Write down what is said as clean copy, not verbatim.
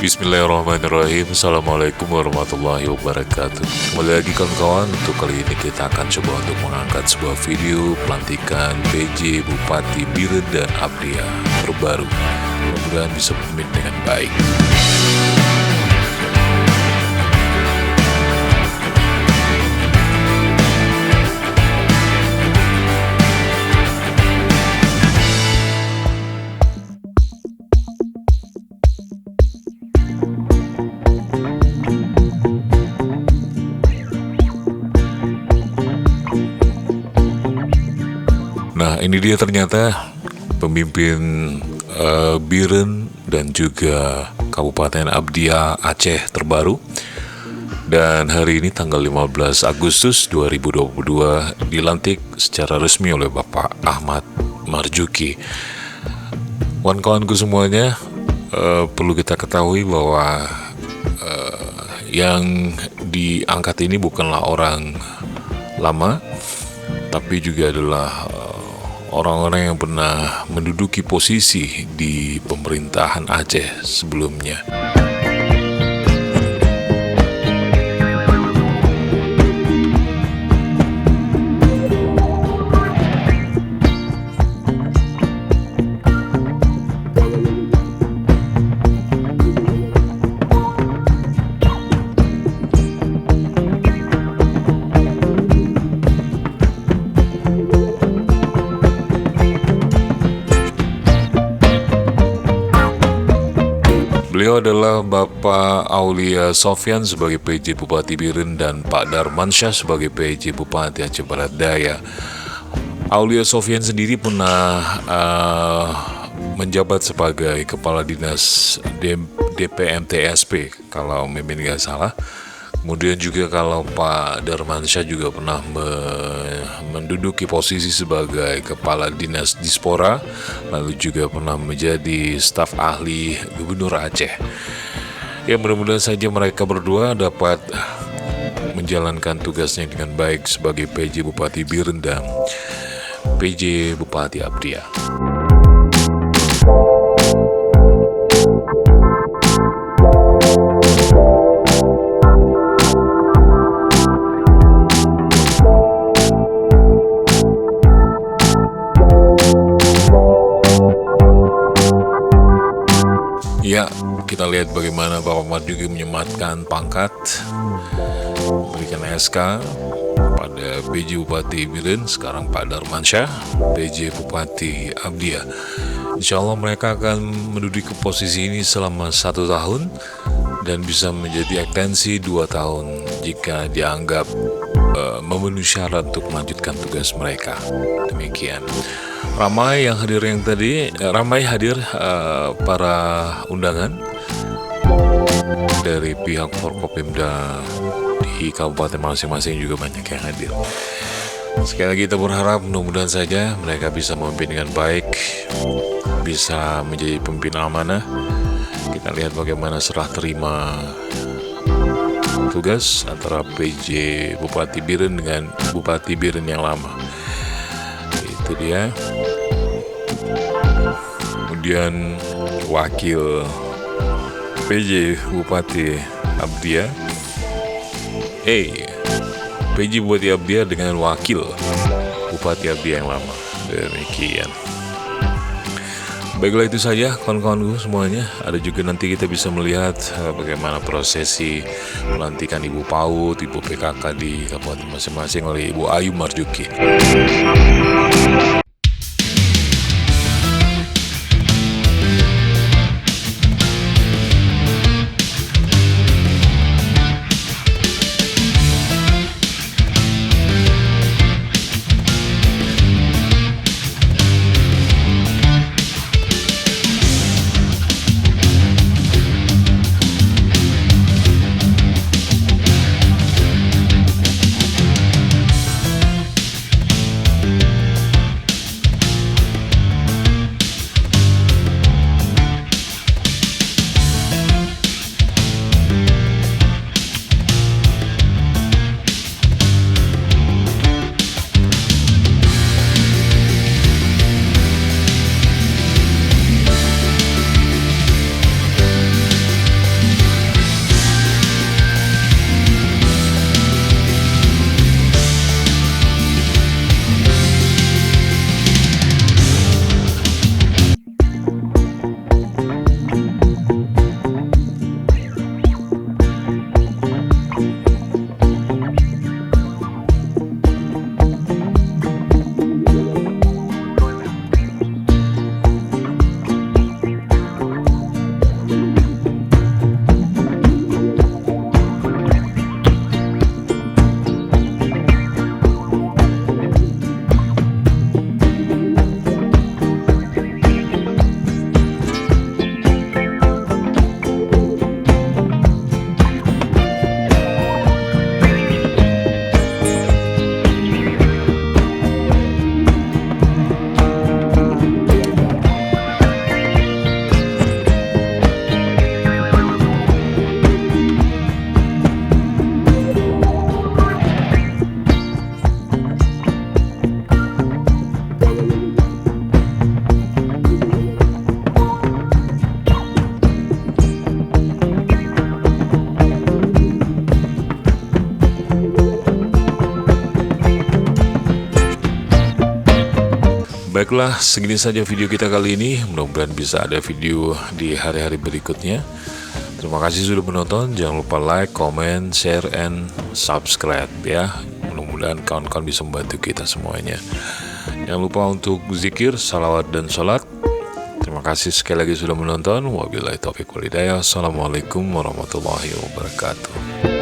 Bismillahirrahmanirrahim. Assalamualaikum warahmatullahi wabarakatuh. Kembali lagi kawan-kawan, untuk kali ini kita akan coba untuk mengangkat sebuah video pelantikan PJ Bupati Biren dan Abdia terbaru. Mudah-mudahan bisa memimpin dengan baik. Nah, ini dia ternyata pemimpin Biren dan juga Kabupaten Abdia Aceh terbaru. Dan hari ini tanggal 15 Agustus 2022 dilantik secara resmi oleh Bapak Ahmad Marzuki. Kawan-kawanku semuanya, perlu kita ketahui bahwa yang diangkat ini bukanlah orang lama, tapi juga adalah orang-orang yang pernah menduduki posisi di pemerintahan Aceh sebelumnya. Beliau adalah Bapak Aulia Sofyan sebagai PJ Bupati Biren dan Pak Darmansyah sebagai PJ Bupati Aceh Barat Daya. Aulia Sofyan sendiri pernah menjabat sebagai Kepala Dinas DPMTSP kalau mimpin nggak salah. Kemudian juga kalau Pak Darmansyah juga pernah menduduki posisi sebagai Kepala Dinas Dispora, lalu juga pernah menjadi staf ahli Gubernur Aceh. Ya, mudah-mudahan saja mereka berdua dapat menjalankan tugasnya dengan baik sebagai PJ Bupati Biren dan PJ Bupati Abdia. Ya, kita lihat bagaimana Bapak Marzuki menyematkan pangkat, berikan SK pada PJ Bupati Biren, sekarang Pak Darmansyah, PJ Bupati Abdia. Insya Allah mereka akan menduduki posisi ini selama 1 tahun dan bisa menjadi ekstensi 2 tahun jika dianggap memenuhi syarat untuk melanjutkan tugas mereka. Demikian. Ramai hadir para undangan dari pihak Forkopimda di kabupaten masing-masing, juga banyak yang hadir. Sekali lagi kita berharap mudah-mudahan saja mereka bisa memimpin dengan baik, bisa menjadi pemimpin amanah. Kita lihat bagaimana serah terima tugas antara PJ Bupati Biren dengan Bupati Biren yang lama. Itu dia. Kemudian wakil PJ Bupati Abdia, PJ Bupati Abdia dengan wakil Bupati Abdia yang lama. Demikian. Baiklah, itu saja kawan-kawanku semuanya. Ada juga nanti kita bisa melihat bagaimana prosesi pelantikan Ibu PAUD, Ibu PKK di kabupaten masing-masing oleh Ibu Ayu Marzuki. Baiklah, segini saja video kita kali ini. Mudah-mudahan bisa ada video di hari-hari berikutnya. Terima kasih sudah menonton. Jangan lupa like, comment, share, and subscribe ya. Mudah-mudahan kawan-kawan bisa membantu kita semuanya. Jangan lupa untuk zikir, salawat, dan sholat. Terima kasih sekali lagi sudah menonton. Wabillahi taufiq wal hidayah. Assalamualaikum warahmatullahi wabarakatuh.